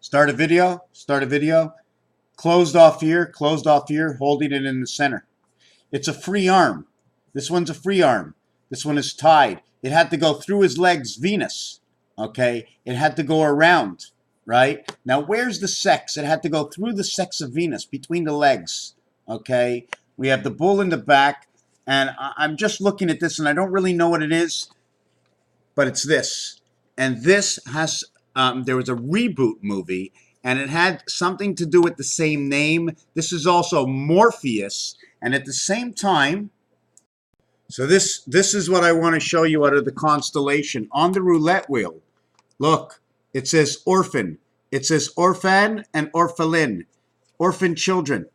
Start a video, closed off here, holding it in the center. It's a free arm. This one's a free arm. This one is tied. It had to go through his legs, Venus. Okay? It had to go around, right? Now, where's the sex? It had to go through the sex of Venus, between the legs. Okay? We have the bull in the back, and I'm just looking at this, and I don't really know what it is, but it's this. And this has, there was a reboot movie, and it had something to do with the same name. This is also Morpheus, and at the same time, so this is what I want to show you out of the constellation. On the roulette wheel, look, it says orphan. It says orphan and orphelin, orphan children,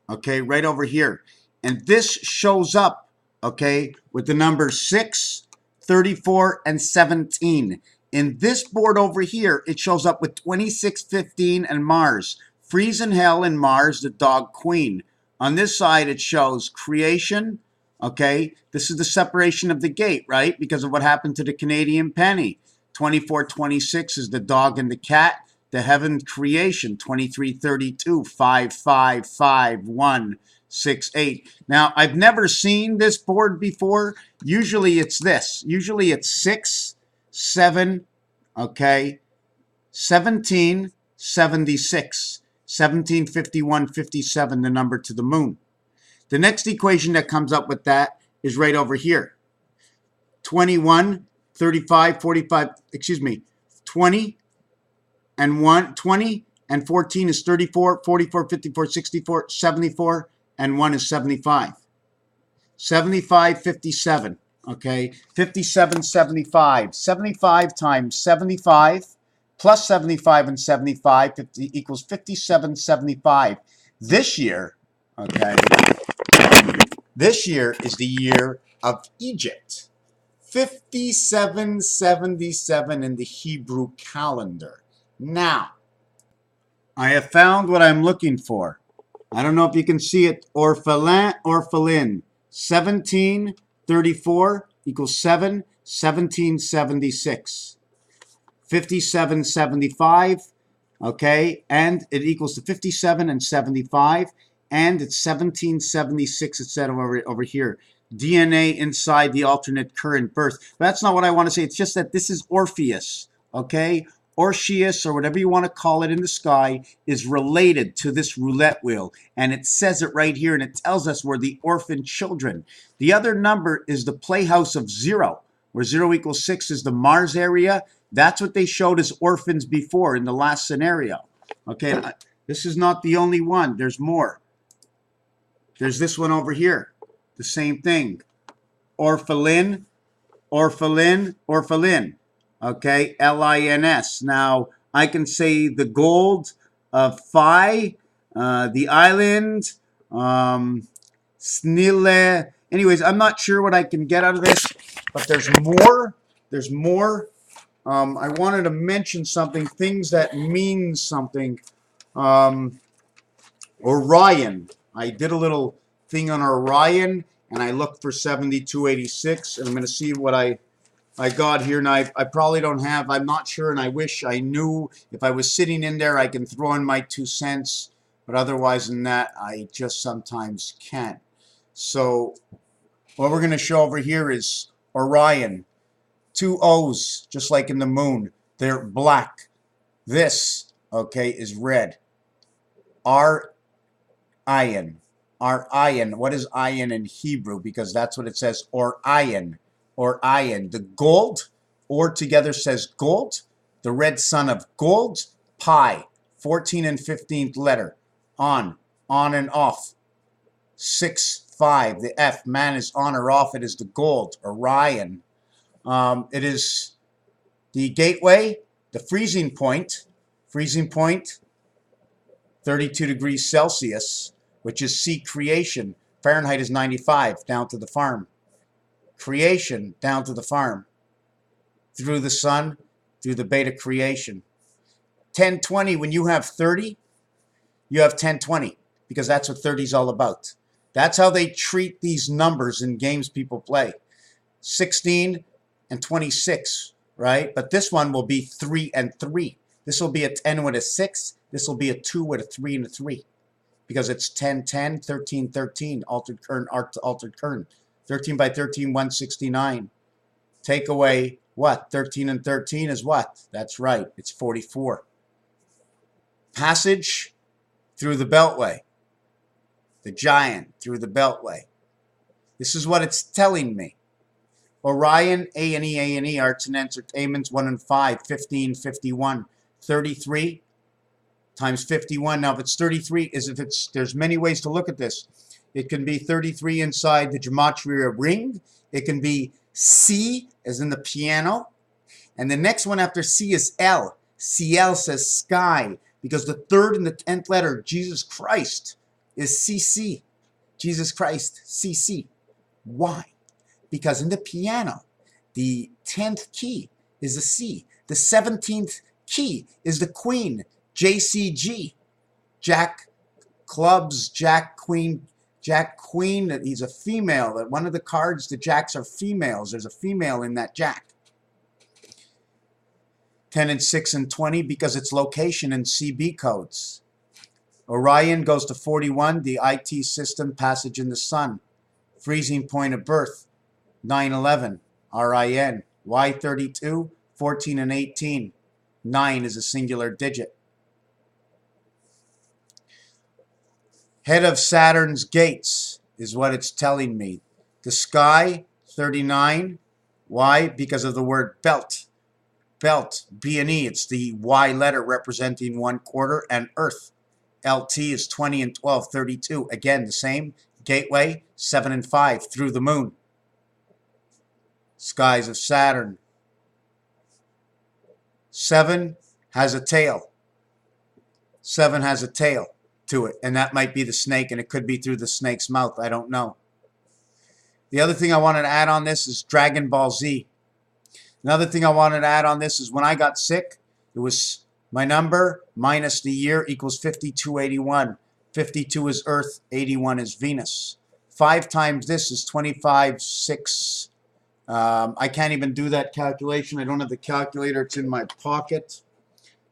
okay, right over here. And this shows up, okay, with the numbers 6, 34, and 17. In this board over here, it shows up with 26, 15, and Mars. Freeze in Hell and Mars, the dog queen. On this side, it shows creation. Okay, this is the separation of the gate, right? Because of what happened to the Canadian penny. 24, 26 is the dog and the cat. The heaven creation. 23, 32, 5, 5, 5, 1, 6, 8. Now, I've never seen this board before. Usually it's this. Usually it's 6, 7, okay, 17, 76, 17, 51, 57, the number to the moon. The next equation that comes up with that is right over here. 21, 35, 45, 20 and 1, 20 and 14 is 34, 44, 54, 64, 74, and 1 is 75. 75, 57. Okay, 57, 75. 75 times 75 plus 75 and 75 equals 57, 75. This year, okay, this year is the year of Egypt. 5777 in the Hebrew calendar. Now, I have found what I'm looking for. I don't know if you can see it. Orphelin. 1734 equals 7, 1776. 5775, okay, and it equals to 57 and 75, and it's 1776, it said over here. DNA inside the alternate current birth. But that's not what I want to say. It's just that this is Orpheus, okay? Orphichius, or whatever you want to call it in the sky, is related to this roulette wheel. And it says it right here, and it tells us we're the orphan children. The other number is the playhouse of 0, where 0 equals 6 is the Mars area. That's what they showed as orphans before in the last scenario. Okay, this is not the only one. There's more. There's this one over here. The same thing. Orphelin, orphelin, orphelin. Okay, L-I-N-S. Now, I can say the gold of Phi, the island, Snille. Anyways, I'm not sure what I can get out of this, but there's more. There's more. I wanted to mention something, things that mean something. Orion. I did a little thing on Orion, and I looked for 7286, and I'm going to see what I got here. And I probably don't have, I'm not sure, and I wish I knew. If I was sitting in there, I can throw in my 2 cents, but otherwise than that, I just sometimes can't. So what we're going to show over here is Orion. 2 O's, just like in the moon. They're black. This, okay, is red. Orion. Orion. What is ion in Hebrew? Because that's what it says. Orion. Orion. The gold, or together says gold. The red sun of gold. Pi. 14 and 15th letter. On and off. 6, 5. The F. Man is on or off. It is the gold. Orion. It is the gateway, the freezing point, 32 degrees Celsius, which is sea creation. Fahrenheit is 95, down to the farm. Creation, down to the farm. Through the sun, through the beta creation. 1020, when you have 30, you have 1020, because that's what 30 is all about. That's how they treat these numbers in games people play. 16 and 26, right? But this one will be 3 and 3. This will be a 10 with a 6. This will be a 2 with a 3 and a 3. Because it's 10, 10, 13, 13, altered current, altered current. 13 by 13, 169. Take away what? 13 and 13 is what? That's right. It's 44. Passage through the Beltway. The giant through the Beltway. This is what it's telling me. Orion, A&E, Arts and Entertainments, 1 and 5, 15, 51, 33 times 51. Now, if it's 33, there's many ways to look at this. It can be 33 inside the gematria ring. It can be C, as in the piano. And the next one after C is L. CL says sky, because the third and the 10th letter, Jesus Christ, is CC. Jesus Christ, CC. Why? Because in the piano, the 10th key is a C. The 17th key is the Queen, JCG. Jack clubs, Jack Queen. That he's a female. That one of the cards, the jacks are females. There's a female in that jack. 10 and 6 and 20 because it's location and CB codes. Orion goes to 41, the IT system, passage in the sun. Freezing point of birth, 9/11, RIN. Y32, 14 and 18. 9 is a singular digit. Head of Saturn's gates is what it's telling me. The sky, 39. Why? Because of the word belt. Belt, B&E, it's the Y letter representing 1/4, and Earth. LT is 20 and 12, 32. Again, the same. Gateway, 7 and 5, through the moon. Skies of Saturn. 7 has a tail. 7 has a tail to it, and that might be the snake, and it could be through the snake's mouth. I don't know. The other thing I wanted to add on this is Dragon Ball Z. Another thing I wanted to add on this is when I got sick, it was my number minus the year equals 5281. 52 is Earth, 81 is Venus. 5 times this is 25, 6. I can't even do that calculation. I don't have the calculator. It's in my pocket.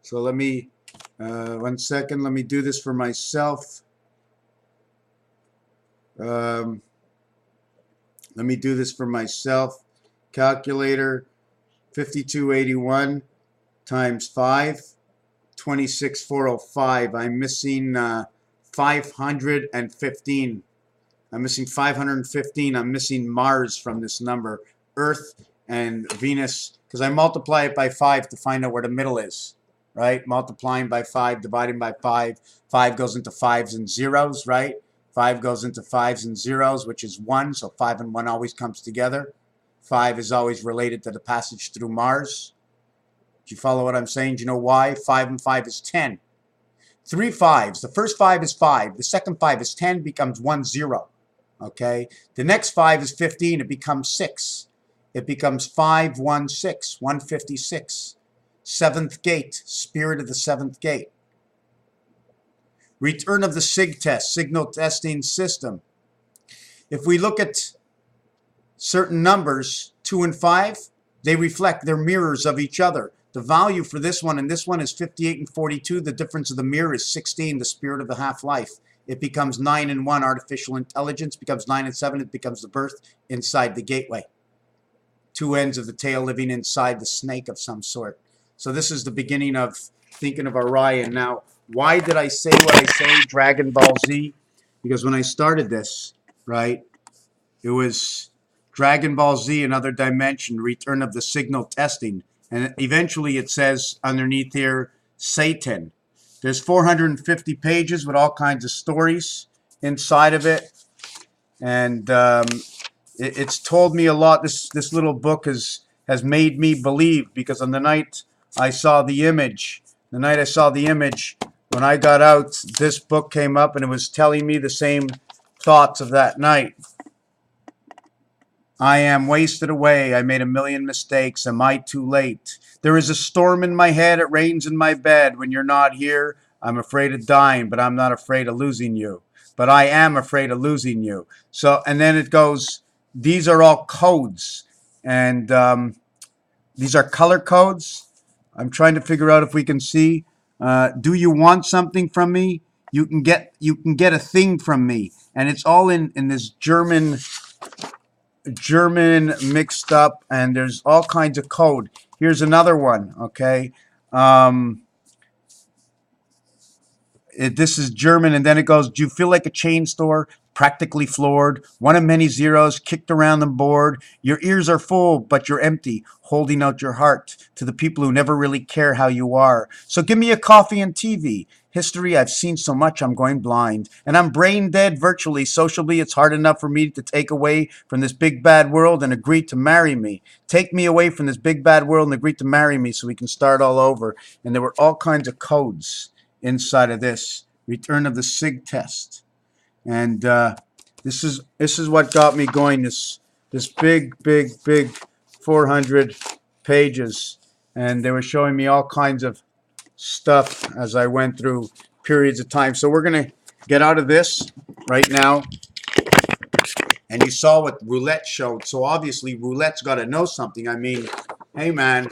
So let me, 1 second, let me do this for myself. Let me do this for myself. Calculator, 5281 times 5, 26,405. I'm missing 515. I'm missing 515. I'm missing Mars from this number. Earth and Venus, because I multiply it by 5 to find out where the middle is, right? Multiplying by 5, dividing by 5. 5 goes into 5s and 0s, right? 5 goes into 5s and 0s, which is 1, so 5 and 1 always comes together. 5 is always related to the passage through Mars. Do you follow what I'm saying? Do you know why? 5 and 5 is 10. 3 5s. The first 5 is 5. The second 5 is 10, becomes 1 0. Okay? The next 5 is 15. It becomes 6. It becomes 5 1 6. 156. Seventh gate. Spirit of the seventh gate. Return of the SIG test. Signal testing system. If we look at certain numbers, 2 and 5, they reflect, they're mirrors of each other. The value for this one and this one is 58 and 42. The difference of the mirror is 16, the spirit of the half-life. It becomes 9 and 1, artificial intelligence. Becomes 9 and 7, it becomes the birth inside the gateway. 2 ends of the tail living inside the snake of some sort. So this is the beginning of thinking of Orion. Now, why did I say what I say, Dragon Ball Z? Because when I started this, right, it was Dragon Ball Z, another dimension, return of the signal testing. And eventually it says underneath here, Satan. There's 450 pages with all kinds of stories inside of it. And it's told me a lot. This little book has made me believe, because on the night I saw the image, when I got out, this book came up and it was telling me the same thoughts of that night. I am wasted away. I made a million mistakes. Am I too late? There is a storm in my head. It rains in my bed. When you're not here, I'm afraid of dying, but I'm not afraid of losing you. But I am afraid of losing you. So, and then it goes, these are all codes. And these are color codes. I'm trying to figure out if we can see. Do you want something from me? You can get a thing from me, and it's all in this German mixed up, and there's all kinds of code. Here's another one. Okay. Um, this is German, and then it goes, do you feel like a chain store? Practically floored. One of many zeros kicked around the board. Your ears are full, but you're empty, holding out your heart to the people who never really care how you are. So give me a coffee and TV. History, I've seen so much, I'm going blind. And I'm brain dead virtually. Socially, it's hard enough for me to take away from this big bad world and agree to marry me. Take me away from this big bad world and agree to marry me so we can start all over. And there were all kinds of codes inside of this. Return of the SIG test. And this is what got me going. This big 400 pages, and they were showing me all kinds of stuff as I went through periods of time. So we're gonna get out of this right now. And you saw what roulette showed. So obviously roulette's got to know something. I mean, hey man,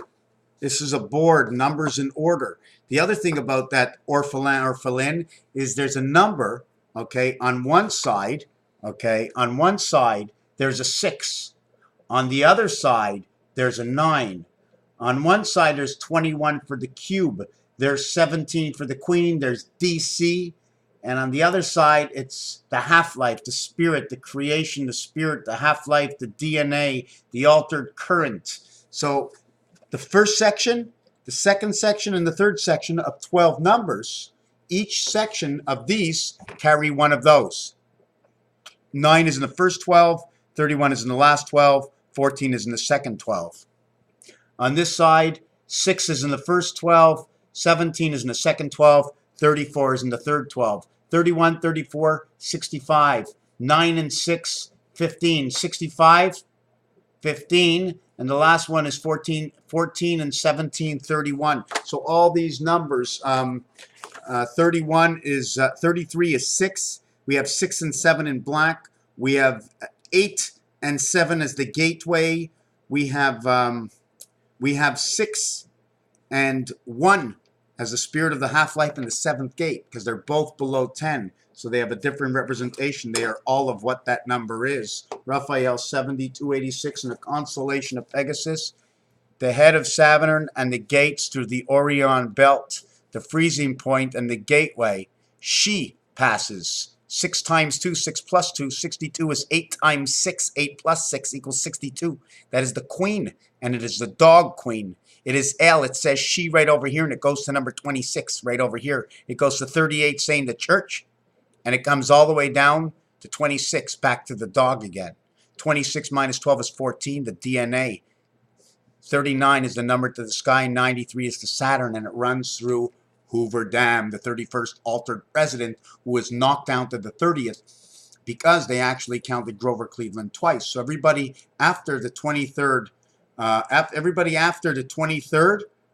this is a board, numbers in order. The other thing about that orphelin is there's a number, okay, on one side, okay, on one side there's a 6. On the other side there's a 9. On one side there's 21 for the cube. There's 17 for the queen. There's DC. And on the other side it's the half-life, the spirit, the creation, the spirit, the half-life, the DNA, the altered current. So the first section, the second section, and the third section of 12 numbers, each section of these carry one of those. 9 is in the first 12, 31 is in the last 12, 14 is in the second 12. On this side, 6 is in the first 12, 17 is in the second 12, 34 is in the third 12. 31, 34, 65. 9 and 6, 15. 65, 15. And the last one is 14 and 17, 31. So all these numbers, 31 is 33 is 6. We have 6 and 7 in black. We have 8 and 7 as the gateway. We have 6 and 1 as the spirit of the half-life in the 7th gate, because they're both below 10. So they have a different representation. They are all of what that number is. Raphael 7286 in the constellation of Pegasus, the head of Saturn and the gates through the Orion belt, the freezing point and the gateway. She passes. 6 times 2, 6 plus 2, 62 is 8 times 6, 8 plus 6 equals 62. That is the queen, and it is the dog queen. It is L. It says she right over here, and it goes to number 26 right over here. It goes to 38 saying the church, and it comes all the way down to 26, back to the dog again. 26 minus 12 is 14, the DNA. 39 is the number to the sky, 93 is to Saturn, and it runs through Hoover Dam, the 31st altered president, who was knocked down to the 30th because they actually counted Grover Cleveland twice. So everybody after the 23rd,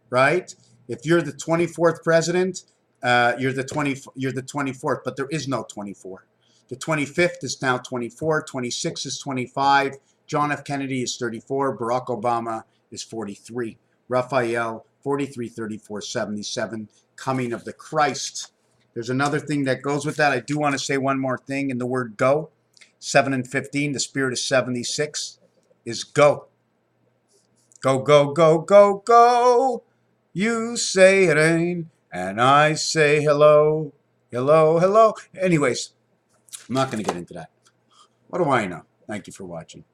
right? If you're the 24th president, you're the 24th, but there is no 24. The 25th is now 24, 26 is 25, John F. Kennedy is 34, Barack Obama is 43, Raphael 43, 34, 77, coming of the Christ. There's another thing that goes with that. I do want to say one more thing in the word go. 7 and 15, the spirit of 76 is go. Go, go, go, go, go. You say it ain't, and I say hello, hello, hello. Anyways, I'm not going to get into that. What do I know? Thank you for watching.